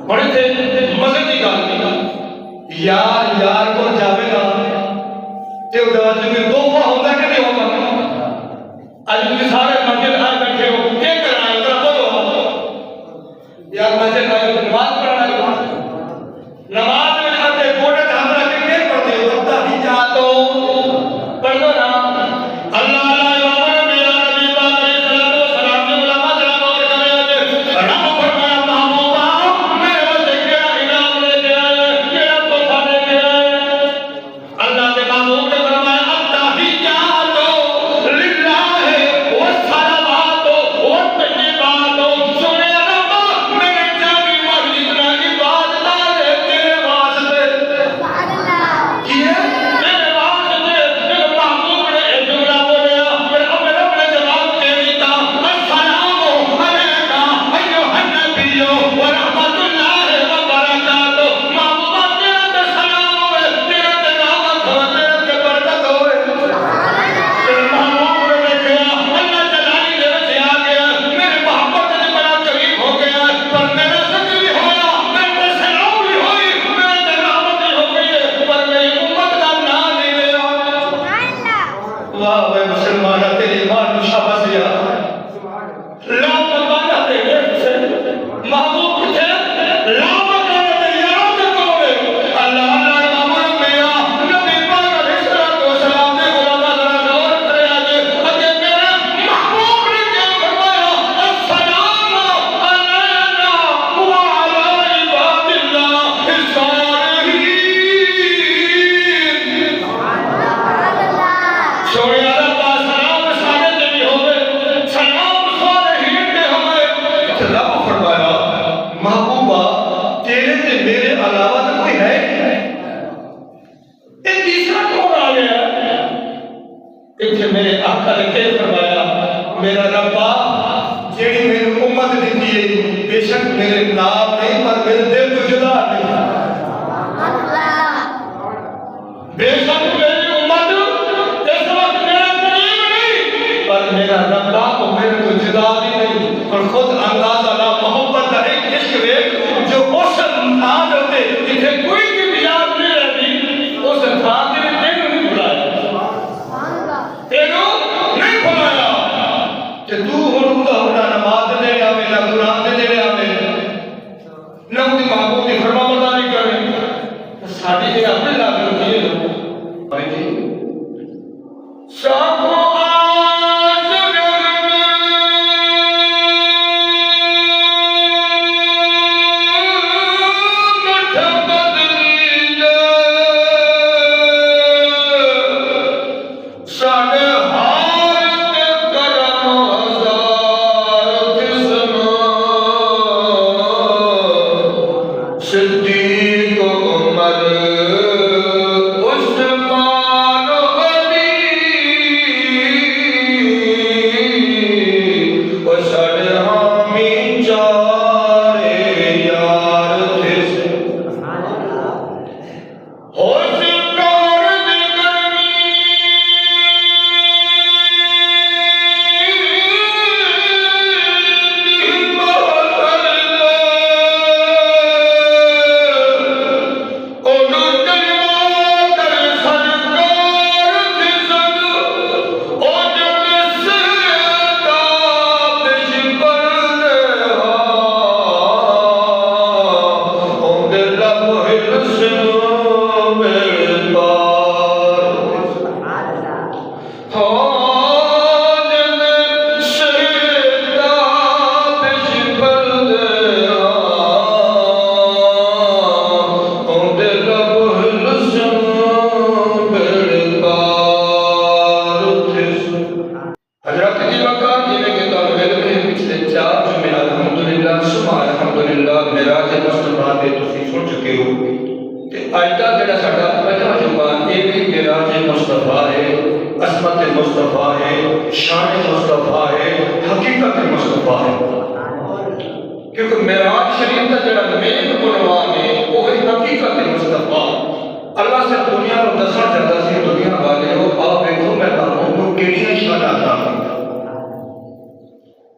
بڑے تھے مزے کی گل یار یار کو جاوے گا تے او دا جے توحفہ ہوندا کہ نہیں ہوندا اج تسی سارے مسجد آئے بیٹھے ہو کیا کرنا ہے ذرا بولو یار مسجد آئے نماز پڑھنا ہے نماز میں آتے گوڑے ہم رکھ کے پڑھتے ہو تب تحیاتو پڑھ دو نا اللہ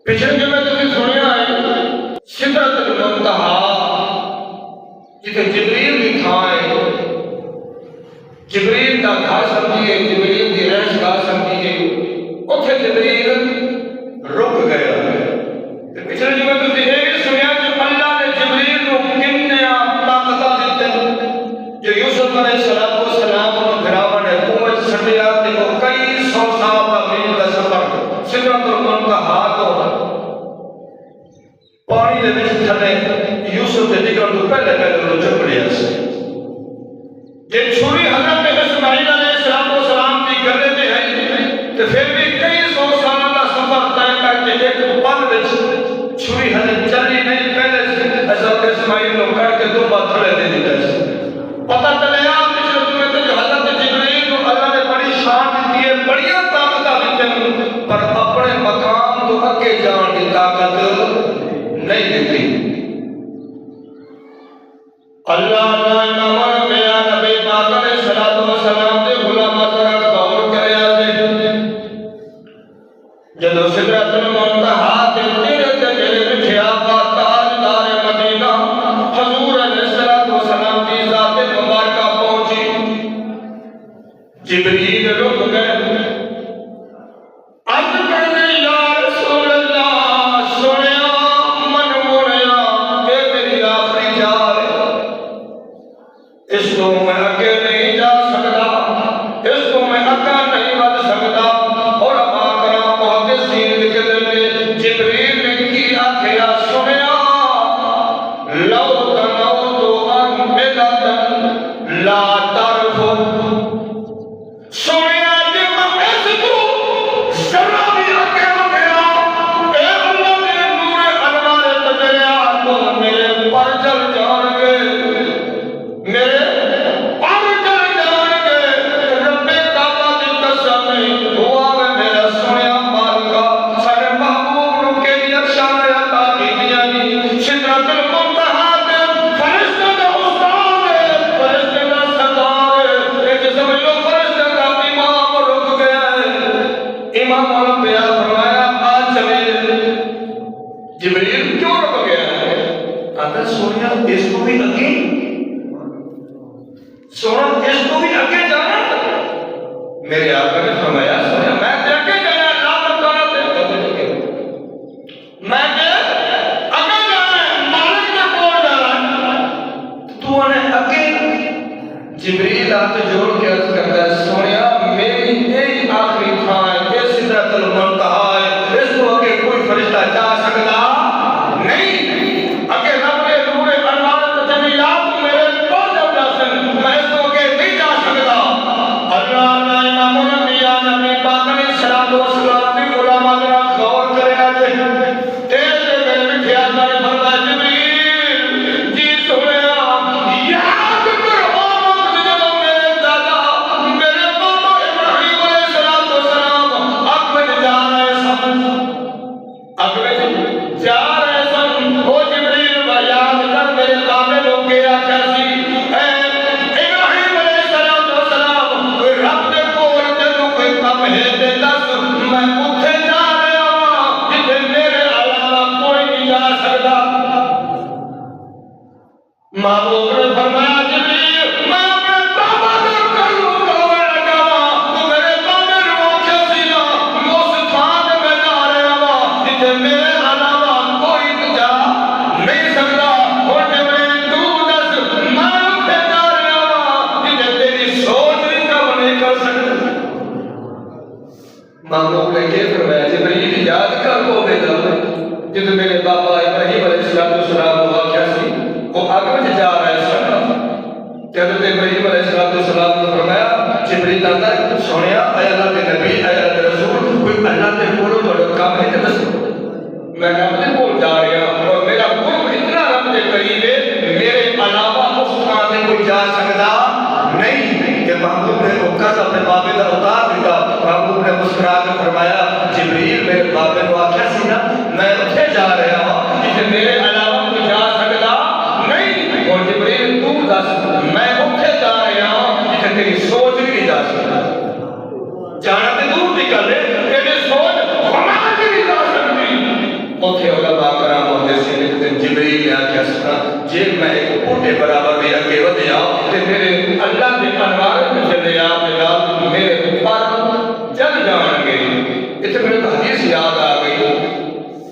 پچھلے جو میں تمہیں سنیا ہے سدرت المنتہا جتھے جبریل کی تھان جبریل کا گھر سمجھیے جبریل کی رہائش گاہ سمجھیے اتنے جبریل رک گیا پچھلے جمعے تسی یہ بھی سنیا کہ اللہ نے جبریل کو کتنے طاقت دیتے جو یوسف علیہ السلام کو گھراوا نے حکومت چھڈیا تے وہ کئی سو سال کا میل کا سفر سدرۃ المنتہا تو پانی دے وچ تھلے یوسف دے نکلن تو پہلے وہ چپ لیا سی جے چھری حضرت اسماعیل علیہ السلام کی گلے تے ہے تے پھر بھی کئی سو سال کا سفر طے کر کے ایک پل وچ چھری حضرت چلی نہیں پہلے حضرت اسماعیل کو کر کے دو بار تھلے دے دیتا سی پتہ چلیا پچھلے جمعے تے جو حضرت جبریل کو اللہ نے بڑی شان دی ہے بڑی طاقت دی پر اپنے مقام تو اگے جان دی طاقت نہیں دیتی اللہ نے امام میاں نبی پاک علیہ السلام دے غلام ذرا غور کریا تے جدوں سدرۃ المنتہا تے میرے بٹھیا با تاجدار مدینہ حضور علیہ السلام کی ذات مبارکہ پہنچی جبریل رک گئے جبریل نے آخیا سنا جے میں ایک بوٹے برابر کے اگے ودیا تے میرے اللہ دے انوار تے چلے آ تے میرے پر جل جان گے. اتنے میرے حدیث یاد آ گئی.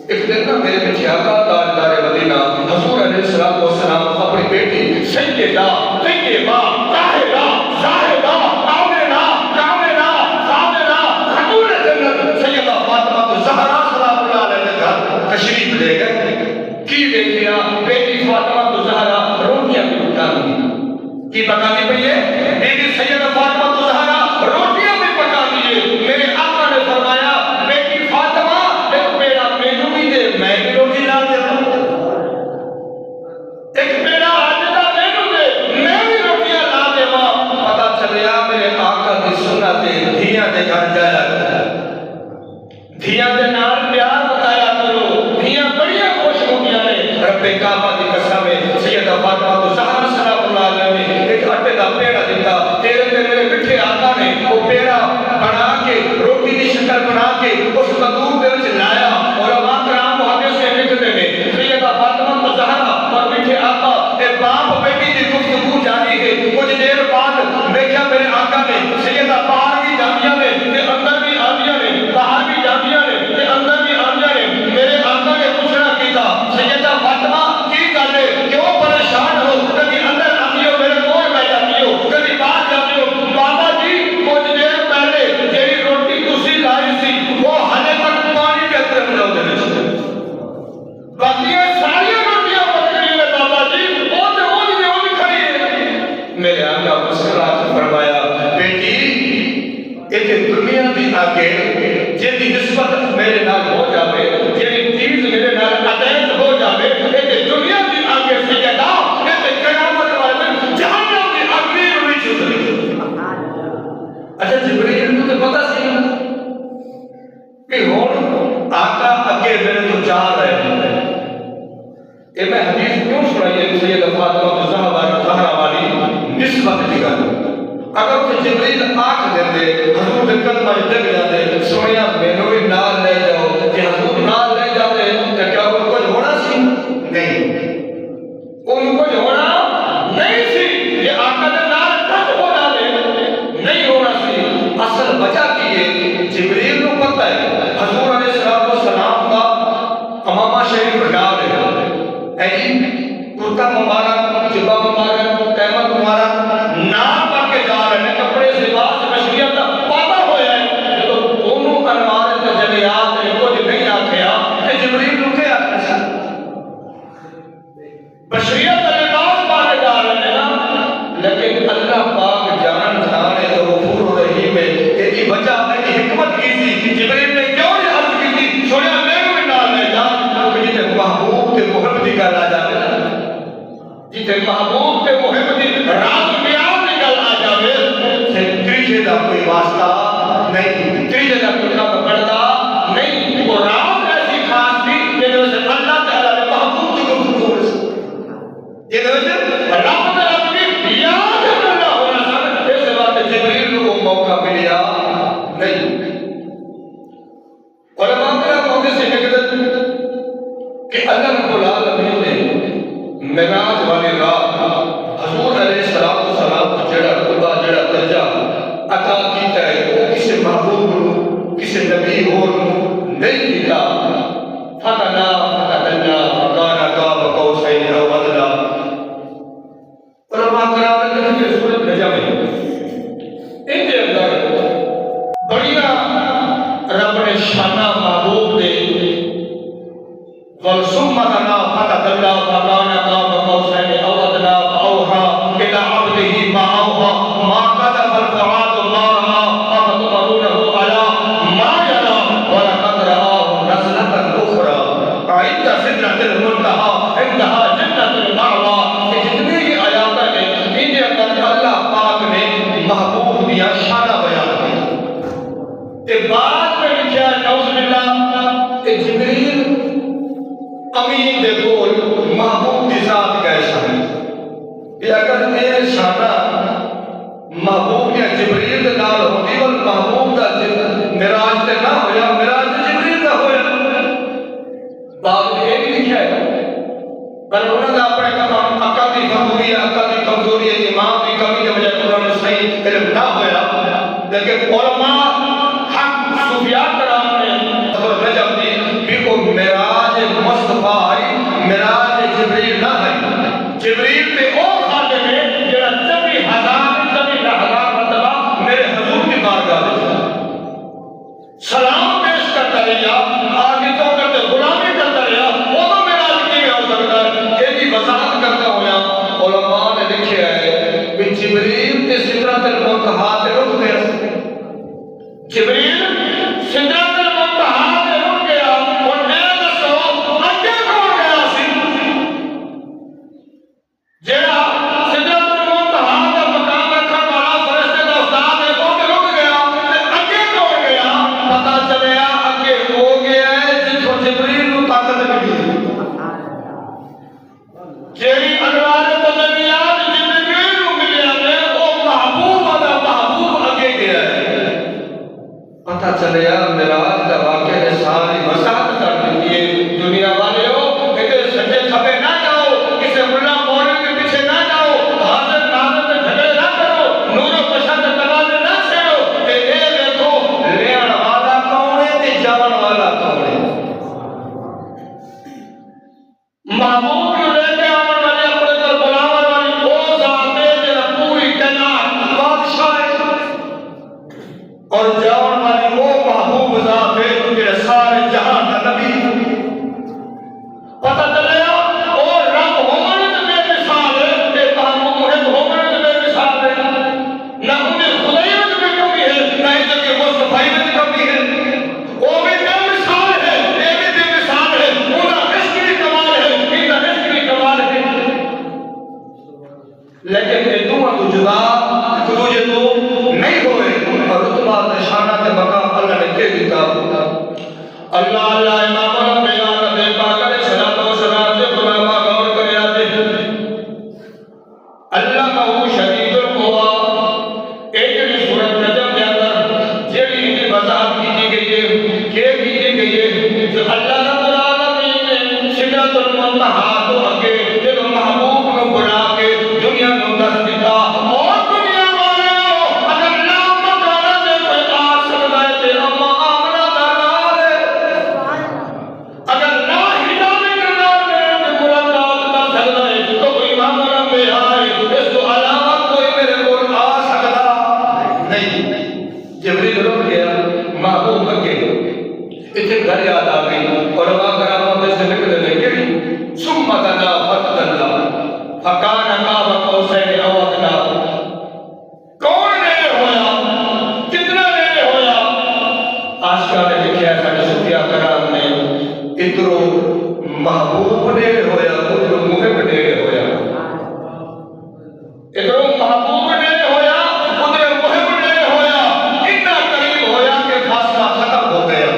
ایک دن نا میرے پیچھے آقا تاجدار مدینہ حضور علیہ الصلوۃ والسلام اپنی بیٹی سیدہ طیبہ طاہرہ زاہدہ آمنہ کاملہ فاضلہ خاتون جنت سیدہ فاطمہ الزہرا سلام اللہ علیہ کے گھر تشریف لے گئے. کی دیکھیا بیٹی فاطمہ الزہرا روٹیاں بھی پکانی کی پکانی پئی ہے. بیٹی سیدہ فاطمہ الزہرا روٹیاں بھی پکانی ہے. میرے آقا نے فرمایا بیٹی فاطمہ ایک پیڑا مینو بھی دے میں بھی روٹی لا دے. ایک پیڑا آجدہ مینو دے میں بھی روٹیاں لا دے. پتا چلیا میرے آقا کی سنت دھیاں دے گھر جایا کرو, دھیاں دے نال پیار بتایا کرو. دھیاں بڑیاں خوش ہوتیاں نے. رب کعبہ دی قسم ہے سیدہ فاطمہ الزہرا سلام اللہ علیہ نے ایک آٹے دا پیڑا دیتا. تیرے تے میرے مٹھے آقا نے وہ پیڑا بنا کے روٹی دی شکل بنا کے اس تندور دے وچ لایا. علماء کرام محدث سے لکھتے ہیں سیدہ فاطمہ الزہرا اور مٹھے آقا اے باپ بیٹی دی گفتگو جاری ہے. کچھ دیر بعد دیکھا میرے آقا نے سیدہ باہر بھی جانیاں نے تے اندر بھی آندیاں نے, باہر بھی جانیاں نے تے اندر بھی آندیاں نے. میرے آقا نے پوچھنا کیتا سیدہ فاطمہ کی گل ہے کیوں پریشان ہو, کبھی اندر آتی ہو میرے کول بیٹھ جاتی ہو کبھی باہر جاتی ہو. بابا جی کچھ دیر پہلے جیڑی روٹی تسی لائی سی وہ ہلے تک پانی کے اندر ملاؤ دے وچ باقی ساری روٹیاں پک گئی ہے بابا جی وہ تے وہ بھی کھڑی ہے. میرے آقا مسکرات فرمایا بیٹی ایک دنیا دی آگے جیدی نسبت میرے نال ہو جاوے جیدی چیز میرے نال عدیت ہو جاوے ایک دنیا دی آگے سیدہ ایک قیامت والے جہنم دی اگلی روی چھوٹی. اچھا جبریل کو تو پتا سی کہ ہون آقا اگے میرے تو جا رہے ہیں. یہ میں حدیث کیوں سنائی ہے سیدہ فاطمہ الزہرا والی نسبت دی گل. اگر تو جبریل آنکھ دے دے حضور دے قدمہ جگ جاتے سویا مینوں بھی نال لے جاؤ کہ حضور نال لے جاتے کہ کیا ان کچھ ہونا سی؟ نہیں, ان کچھ ہونا نہیں سی. یہ آقا دے نال کچھ ہو جاتے نہیں ہونا سی. اصل وجہ کی ہے جبریل کو پتہ ہے حضور علیہ السلام کا امامہ شریف ڈال ہے اے جی کرتا مبارک جبہ مبارک قیمت مبارک نام پڑھ کے جا رہے ہیں کپڑے لباس بشریت پاتا ہویا ہے جو دونوں انوار تجلیات نے کچھ نہیں آکھیا کہ جبریل رکے آکھا بشریت لباس پا کے جا رہے ہیں نا. لیکن اللہ پاک جان جانے تو غفور رحیم ہے. یہ وجہ ہے حکمت کی تھی جبریل نے کیوں یہ عرض کی تھی سویا میرے بھی نال لے جا کہ جتے محبوب تے محب دی گل آ جاوے نا جتے محبوب تے محب دی راز بیان دی گل آ جاوے تریجے دا کوئی واسطہ نہیں, تریجے دا کوئی کام پڑتا نہیں. وہ راز ایسی خاص تھی جنہوں سے اللہ تعالیٰ نے محبوب کی گفتگو ہے جنہوں سے رب کی یاد اللہ ہونا سن. اس بات جبریل کو موقع ملیا نہیں. علماء کرام ہوتے سے نکلت کہ اللہ رب العالمین نے معراج والی رات حضور علیہ السلام کو جڑا رتبہ جڑا درجہ عطا کیتا ہے وہ کسی محبوب کو کسی نبی اور نہیں کیتا. فتنا فتدنا فکان قاب قوسین او ادنی. علماء کرام نے کہ سورۃ نجم ان کے اندر بڑیاں رب نے شانہ محبوب دے ثم دنا فتدنا فكان قاب قوسين او ادنى فاوحى الى عبده ما اوحى ما كذب الفؤاد ما راى افتمرونه على ما يرى ولقد رآه نزلة اخرى عند سدرة المنتهى عندها جنة جبریل پہ او خاطر ہے جڑا 24,000 مرتبہ میرے حضور کی بارگاہ میں سلام پیش کرتا رہا، آگے تو کرتے غلامی کرتا رہا، وہ تو میرا لکھی میں ہو سکتا ہے یہ بھی وضاحت کرتا ہوا علماء نے لکھا ہے کہ جبریل تے سدرۃ المنتہا تے رک گیا، جبریل سدرۃ المنتہا تے رک گیا اور اے دسو اگے کون گیا سی جڑا سدرۃ المنتہا دا مقام رکھن والا فرشتے دا استاد ہے وہ تے رک گیا تے اگے کون گیا؟ پتہ چلیا اگے ہو گیا ہے جتھوں جبریل نو طاقت ملی جیڑی انوار بدنیات جبریل نو ملیا ہے او محبوب دا محبوب اگے گیا ہے۔ پتہ چلیا معراج دا واقعہ نے ساری وضاحت کر دی ہے۔ دنیا والے ہو ادھر سجے کھبے نہ جاؤ، کسی ملا مولوی کے پیچھے نہ جاؤ، حاضر ناظر سے جھگڑے نہ کرو، نور و پشت تبادلے نہ چھیڑو کہ اے دیکھو لین والا کون ہے تے جان والا کون ہے۔ محبوب جو لے کے آمن والے اپنے در بلاون والی وہ ذات ہے جڑا پوری کائنات بادشاہ ہے اور جان والی وہ محبوب ذات ہے جڑا سارے جہان کا نبی ہے۔ پتہ چلیا اور رب ہومن تے بے مثال ہے تے محبوب محب ہومن تے بے مثال ہے، نہ انہیں خدائی میں بھی کمی ہے نہ ہی جب کہ مصطفی میں کمی ہے، وہ بھی بے مثال ہے یہ بھی بے مثال ہے، انہاں عشق بھی کمال ہے انہاں عشق بھی کمال ہے، لیکن یہ دونوں تو جدا ایک دوجے تو نہیں ہوئے اور رتبہ نشانہ کے مقام اللہ نے دے دیتا۔ اللہ اللہ امام الانبیاء نبی پاک علیہ الصلوۃ والسلام سے علماء غور کرے آتے اللہ کا وہ شدید القوا ایک بھی سورت نجم کے اندر جیڑی ان کی وضاحت کی گئی ہے کہ کی گئی ہے جو اللہ رب العالمین نے سدرۃ المنتہا تو اگے جب محبوب کو بلا کے دنیا کو دس دیتا اور دنیا والے اگر نام مکانا دے کوئی آ سکتا ہے تے اما آمنہ دا نال ہے، اگر نہ ہدایت کے نال میں ملاقات کر سکتا ہے تو کوئی امام الانبیاء ہے اس کو علاوہ کوئی میرے کو آ سکتا نہیں۔ جبریل رک گیا، محبوب اگے اتنے گھر یاد آ گئی اور کراموں میں سے نکلے لگے ثم دنا فتدلى فكان قاب قوسين او ادنى۔ کون نیڑے ہویا، کتنا نیڑے ہویا؟ آشکا نے لکھا ہے سارے صوفیاء کرام نے ادھرو محبوب نیڑے ہویا ادھرو محب نیڑے ہویا، ادھرو محبوب نیڑے ہویا ادھرو محب نیڑے ہویا، اتنا قریب ہویا کہ فاصلہ ختم ہو گیا۔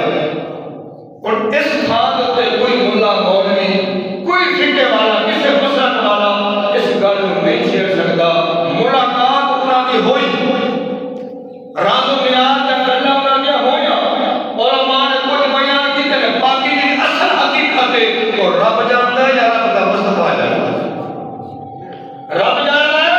اور اس خان تے کوئی ملا مولوی کوئی فکے والا کسی مسلط والا اس گل کو نہیں چھیڑ سکتا۔ ملاقات انہاں دی ہوئی، راز و نیاز دا گلا انہاں دی ہویا، علماء نے کچھ بیان کیتے ہیں باقی دی اصل حقیقت ہے اور رب جانتا ہے یا رب دا مصطفیٰ جانتا ہے، رب جانتا ہے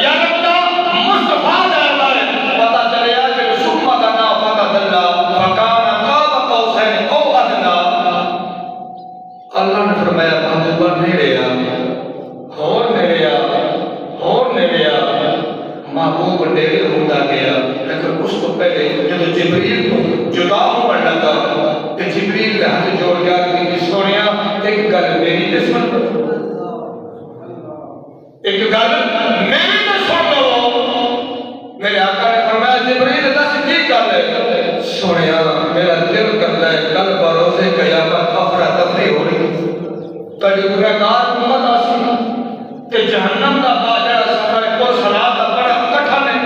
یا رب دا مصطفیٰ جانتا ہے۔ پتہ چلیا کہ ثم دنا فتدلى فكان قاب قوسين او ادنى۔ اللہ نے فرمایا محبوبہ نیڑے آ اور نیڑے آ اور نیڑے آ، محبوب نیڑے ہوتا گیا لیکن اس کو پہلے جب جبریل کو جدا ہونے لگا کہ جبریل نے ہاتھ جوڑ گیا کہ سونیا ایک گل میری تے سن لو، ایک گل میری تے سن لو۔ میرے آقا نے فرمایا جبریل دس کی گل ہے؟ سونیا میرا دل کرتا ہے کل بروزے قیامت افراتفری ہو رہی کل گنہگار امت آسی کہ جہنم دا باجرہ سفر پر صلاح دا بڑا کٹھا نہیں،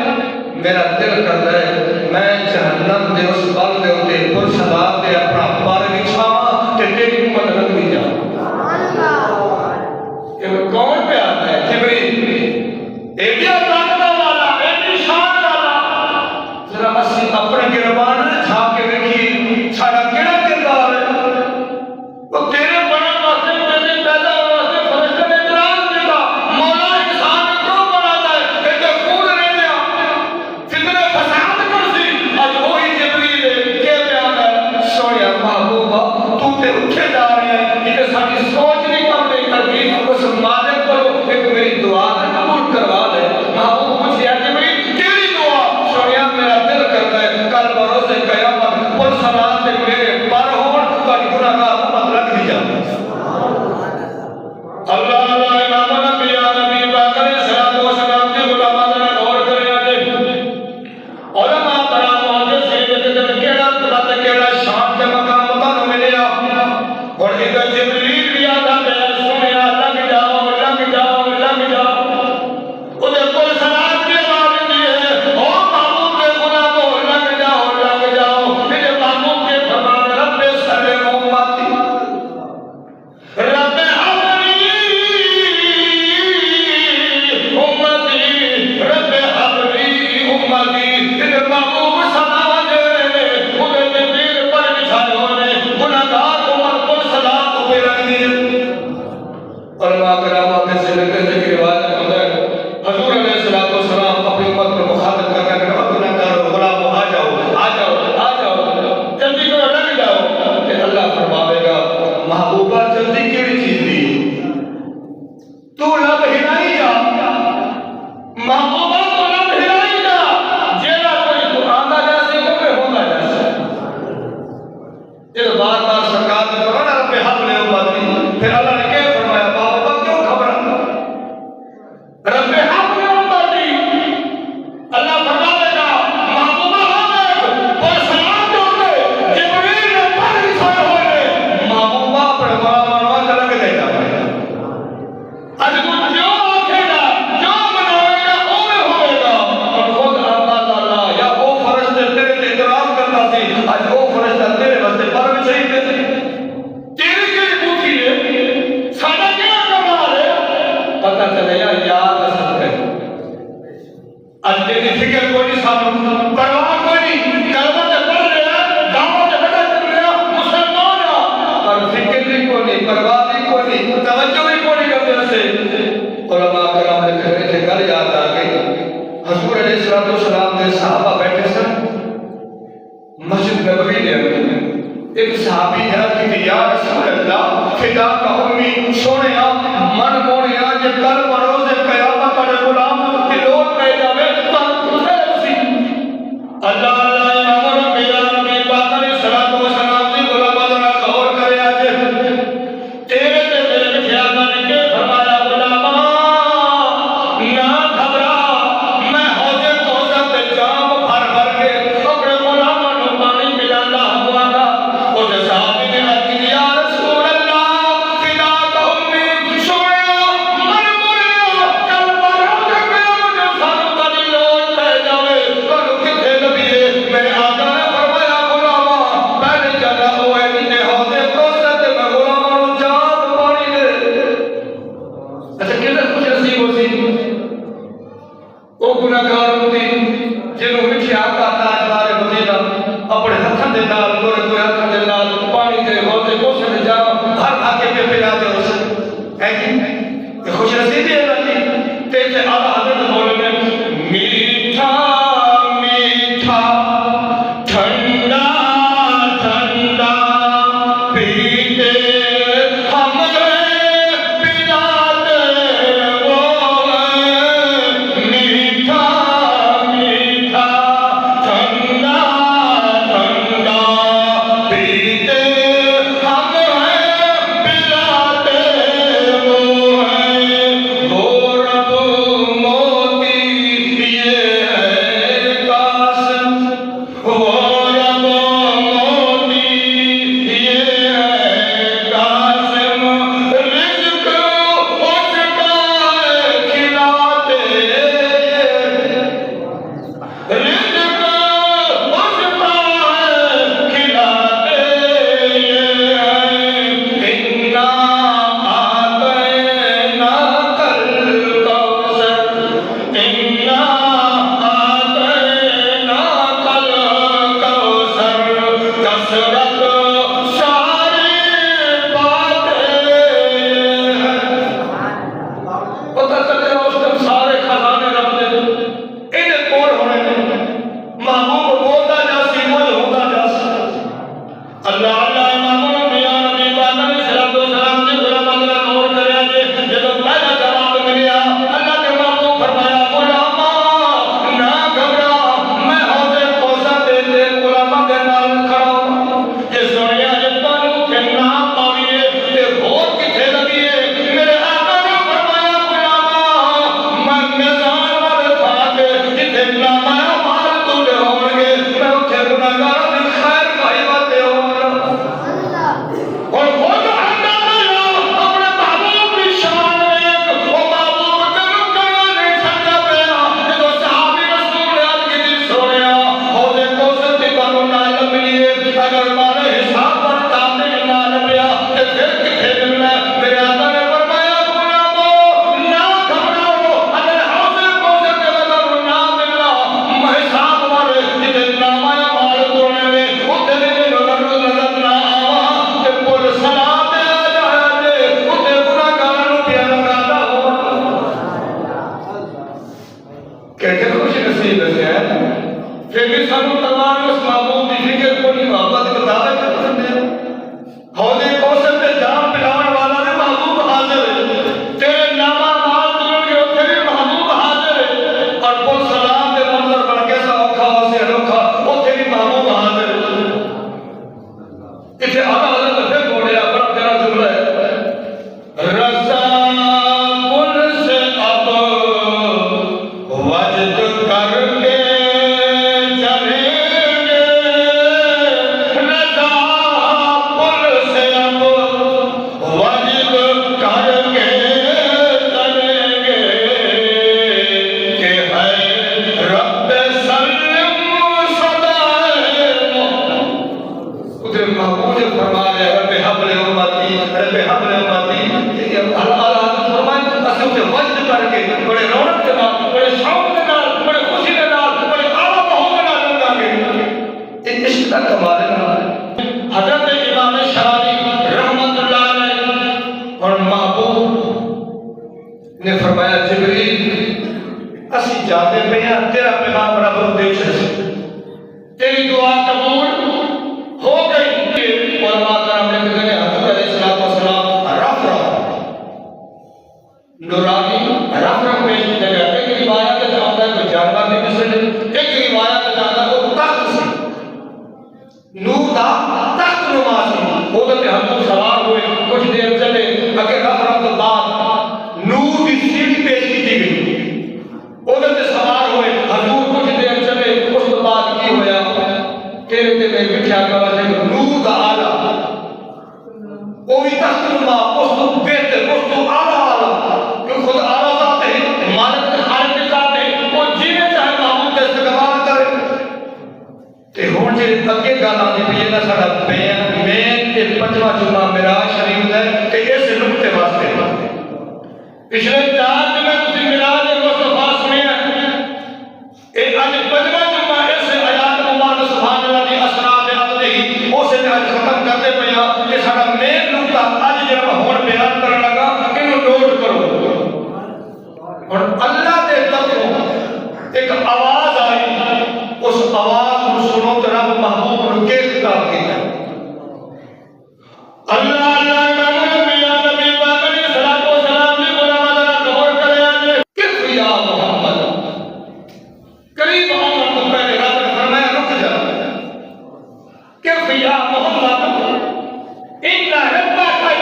میرا دل کرتا ہے میں جہنم دے اس بل دے ہوتے پر صلاح دے اپنا پار بچھاواں کہ تیری امت رکھ بھی جاؤں۔ یہ کون پہ آتا ہے؟ جبریل ایڈیا طاقتہ والا ایڈی شان والا، ذرا اسی اپنے گربان نے چھاپ کے دیکھی سارا کیڑا کردار ہے، وہ تیرے بڑا واسطے پیدا ہونے واسطے فرشتے نے اعتراض کیا مولا انسان کیوں بناتا ہے کہ خون رہ گیا فتنے فساد کر سی۔ آج وہی جبریل ہے کہ پہ آتا ہے سونے محبوبہ کو نہ بھلائی گا جیڑا کوئی تو آتا جیسے وہ میں ہوتا جیسے یہ بار بار سرکار نے فرمایا رب حق لے امتی پھر اللہ نے کیا فرمایا بابا کیوں گھبرانا رب حق لے امتی اللہ فرمائے گا محبوبہ آمد اور سلام دوتے جبریل نے پڑھ سائے ہوئے محبوبہ پر بڑا منوہ چلک دے گا آج تو جو آکھے گا جو منوے گا وہ میں ہوئے گا اور خود اللہ تعالیٰ یا وہ فرشتے تیرے تے اعتراض کرتا سی آج وہ فرشتہ تیرے واسطے پر بھی صحیح دے تیرے کی پوچھی ہے ساڑھا کیا کمال ہے پتہ چلے یا یاد اصل ہے آج تیری فکر کوئی نہیں سامن پرواہ کوئی نہیں کلمہ تے پڑھ رہا دعوت تے بڑا کر رہا مسلمان پر فکر بھی کوئی نہیں پرواہ بھی کوئی نہیں توجہ بھی کوئی نہیں کرتے سے علماء کرام نے کہہ رہے تھے گل یاد آ گئی حضور علیہ السلام نے صحابہ بیٹھے سن مسجد نبوی نے ایک صحابی ہے کہ یا رسول اللہ فدا کا امی سونے من موڑے جب کل بروز قیامت پر غلام کی لوٹ پہ جاوے تو اسی اللہ اللہ امام میرا نبی پاک علیہ السلام کی غلام ذرا غور کرے آج تیرے تے میرے خیال میں کہ فرمایا غلام نہ گھبرا میں حوض کوثر تے جام بھر بھر کے اپنے غلاماں نوں پانی پلانا ہوا گا اس صحابی نے عرض کی یا رسول اللہ فدا کا امی سویا من موڑیا کل بروز قیامت سانو کدی لوٹ پہ جاوے کلو کتھے نبی میرے آقا نے فرمایا غلاماں پہلے جگہ ہوئے جنہیں حوض کوثر تے میں غلاماں نوں جام پانی دے اچھا کتنے خوش نصیب ہو سی وہ گناہگار ہوتی جنہوں مٹھی آقا تاجدار مدینہ اپنے ہتھاں دے نال دورے کوئی ہتھاں دے نال پانی دے حوض کوثر دے جام ہر آکے پہ پلا دے اس ہے کہ خوش نصیبی ہے اللہ تے تے اعلیٰ حضرت بولے میٹھا میٹھا ٹھنڈا ٹھنڈا پیتے ہم پلاتے وہ میٹھا میٹھا ٹھنڈا ٹھنڈا پیتے ہم پلاتے وہ رب موتی یہ ہے قاسم وہ رب موتی یہ ہے قاسم رزق اس کا کھلاتے رزق اس کا کھلاتے انا آتینا کل کوثر انا آتینا کل کوثر کثرت ساری باتیں پتہ چلے اس دن سارے خزانے رب دے انہیں کون ہونے نے محبوب بولتا جاسی مجھ ہوتا جاسی اللہ اللہ امام میاں نبی پاک علیہ السلام نے غلام اللہ غور کرے آجے جب پہلا جواب ملیا اللہ کے محبوب فرمایا غلاما نہ گھبرا میں حوض کوثر دے غلاماں دے نال کھڑا ہوں یہ سنیا جب تانوں کہ نہ پاویے تے ہور کتھے لگیے میرے آقا نے فرمایا غلاما میں میزان والے تھا کے جتھے نامہ مال تولے ہون گے میں اتھے گناہگاراں دی خیر کھائی باتے ہوں اور خود اللہ اپنے محبوب کی شان ایک وہ محبوب تنو کرنا نہیں چھڑا پیا جو صحابی رسول عرض کی دل سوڑیا حوض کوثر کی بانو نال ملیے اگر مارے حساب پر کامل نال پیا کہ پھر کتھے ملنا میرے آقا نے فرمایا غلامو نہ گھبراؤ اگر حوض کوثر کے بدر نہ ملنا میں حساب والے جتنے نامہ مال توڑنے میں اتنے میں نظر نہ آوا کہ پل سلام دے آ جایا دے اتنے گناہگاراں پیا لگاتا ہوا کہتے خوش نصیب ہے پھر بھی سانو تمام اس محبوب کی فکر کو نہیں محبت کو دعوے کرتے ہیں حوض کوثر تے جام پلاون والا بھی محبوب حاضر ہے تیرے نامہ مال توڑ کے اتنے بھی محبوب حاضر ہے جبریل اسی جاتے پہ ہیں تیرا پیغام رب کو دے چھے تیری دعا قبول ہو گئی اور ماترہ میں کہنے حضرت علیہ السلام رف نورانی رف پیش کی جگہ ایک روایت ہے جانتا ہے کوئی جانور نہیں مثل ایک روایت ہے جانتا ہے وہ تخت سے نور دا تخت نمازی حضرت حضور سوار ہوئے کچھ دیر چلے اگر رف کے بعد نور کی سیٹ پیش کی گئی حضرت سوار ہوئے حضور کچھ دیر چلے اس کے بعد کی ہویا تیرے تے میں بٹھیا گوا سے نور دا آلہ وہ بھی تخت نما اس کو بہتر اس کو آلہ کہ خود آلہ ذات ہے مالک خالق کے ذات ہے وہ جینے چاہے معمول کا استقبال کرے تے ہون جے اگے گل آندی پئی ہے نا ساڈا بیان میں تے پنجواں جمعہ معراج شریف ہے تے اس نقطے واسطے پچھلے 4 دن میں تسی معراج مصطفیٰ سنیا اے اج پنجواں جمعہ اس آیات مبارک سبحان اللہ دی اسرار عبد ہی اس نے اج ختم کرتے پیا کہ ساڈا مین نقطہ اج جڑا ہن بیان کرن لگا اینو نوٹ کرو اور اللہ دے طرفوں ایک آواز آئی اس آواز کو سنو تو رب محبوب نے کے خطاب کیا اللہ اللہ محمد یا نبی پاک علیہ الصلوۃ والسلام نے بولا مدارا قبول کرے آج کہ یا محمد قریب آنے کو پہلے رب نے فرمایا رک جا کہ یا محمد ان ربک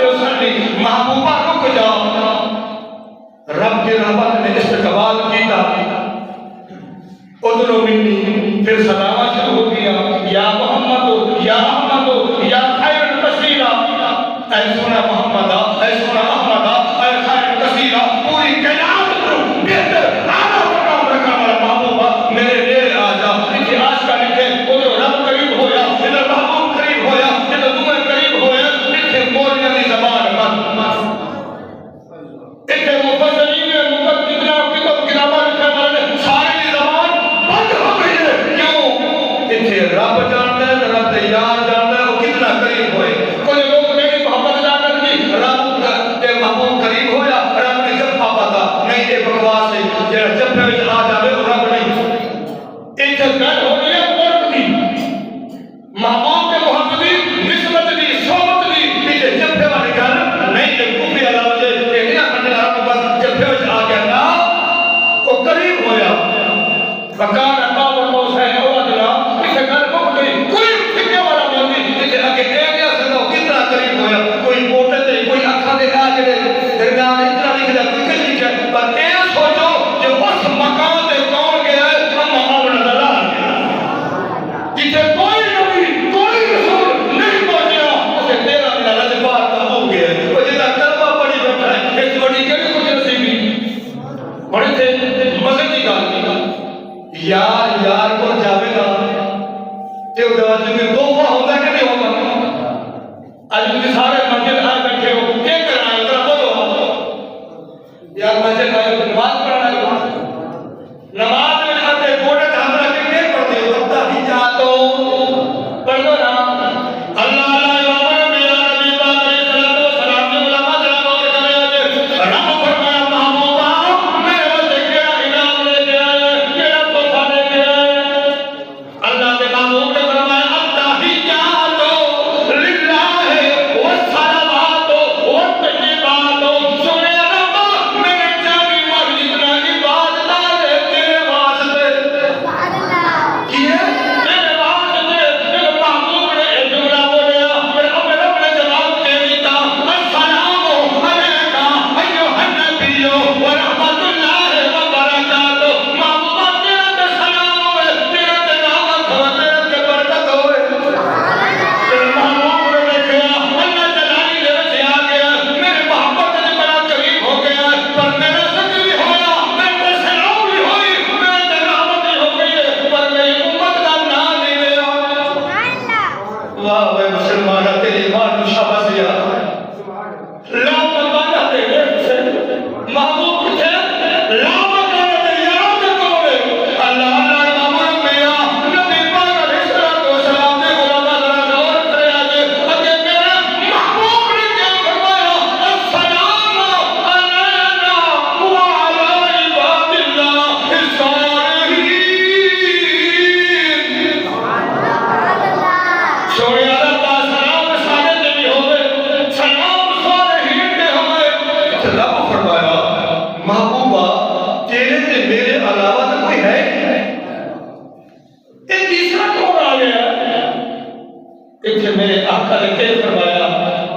یصلی ایمان رب کے رحمت نے استقبال کیتا ادھر منی پھر سلامہ شروع ہو گیا یا محمد یا احمد یا خیر کثیرہ اے سونا محمد اے سونا احمد اے خیر کثیرہ پوری کائنات کو بہتر اعلیٰ مقام رکھنے والا محبوبہ میرے لیے آ جا لکھے آج کا لکھے ادھر رب قریب ہویا ادھر محبوب قریب ہویا ادھر تمہیں قریب ہویا لکھے بولنے کی زبان مت اتنے مفسرین نے مقدمہ کتابہ لکھنے والے نے سارے زبان بند ہو گئی ہے کیوں اتنے رب جانتا ہے رب یار جانتا ہے وہ کتنا قریب ہوئے کوئی لوگ نہیں محبت جا کر دی رب کے محبوب قریب ہویا رب نے جب پاپا تھا نہیں یہ بکواس ہے جب پہ آ جاوے وہ رب نہیں اتنے گھر ہو گئی ہے مرد دی محبوب کے محبت دی نسبت دی صحبت دی اتنے جب پہ والے گھر نہیں جب کفی علاوہ سے قریب ہویا فکان اقاب القوسین او ادنا اسے گھر مک گئی کوئی پھکے والا بندی اسے اگے ایڈیا سے تو کتنا قریب ہویا کوئی پوٹے تے کوئی اکھا دے آجڑے درمیان اتنا نہیں گیا کوئی کچھ نہیں کیا پر اے سوچو کہ اس مکان تے کون گیا ہے ہم محمد اللہ جسے کوئی نبی کوئی رسول نہیں پہنچیا اسے تیرا میرا لجبار کا ہو گیا ہے وہ جتا کلمہ پڑھی بیٹھا ہے اس بڑی کڑی کچھ نصیبی بڑے تھے مزے کی گل یار یار کو جاوے گا تے او دوا جے توحفہ ہوندا کہ نہیں ہوندا اج تسی سارے مسجد آ بیٹھے ہو کی کرنا ہے ذرا بولو یار مسجد آئے نماز پڑھنا ہے نماز میں آتے گوڑے ہاتھ رکھ کے پڑھتے ہو اب ہی جا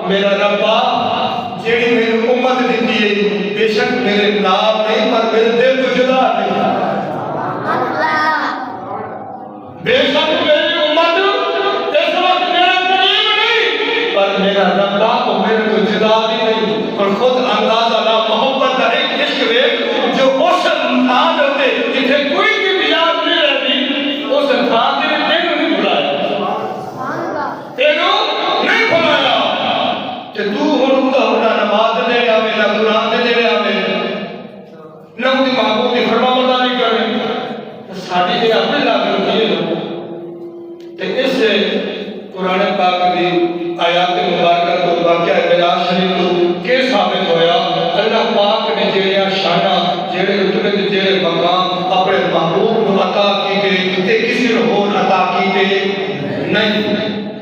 میرا ربا جیڑی میری امت دیتی ہے بے شک میرے نام نہیں پر میرے دل تو جدا نہیں بے شک میری امت اس وقت میرے قریب نہیں پر میرا ربا کو میرے تو جدا بھی نہیں اور خود اندازہ لا محبت کا ایک عشق ہے جو اس انسان ہوتے جسے کوئی بھی یاد نہیں رہتی اس انسان نے تینوں نہیں بلایا تینوں نہیں بلایا کہ تو ہوں تو اپنا نماز دے آوے نہ قرآن دے آوے نہ ان کی محبوب کی فرما برداری کرے ساڑھی کے اپنے لاغر ہوتی ہے کہ اس سے قرآن پاک کی آیات مبارکہ کو واقعہ معراج شریف کو کے ثابت ہویا اللہ پاک نے جڑیاں شانہ جڑے رتبے جڑے مقام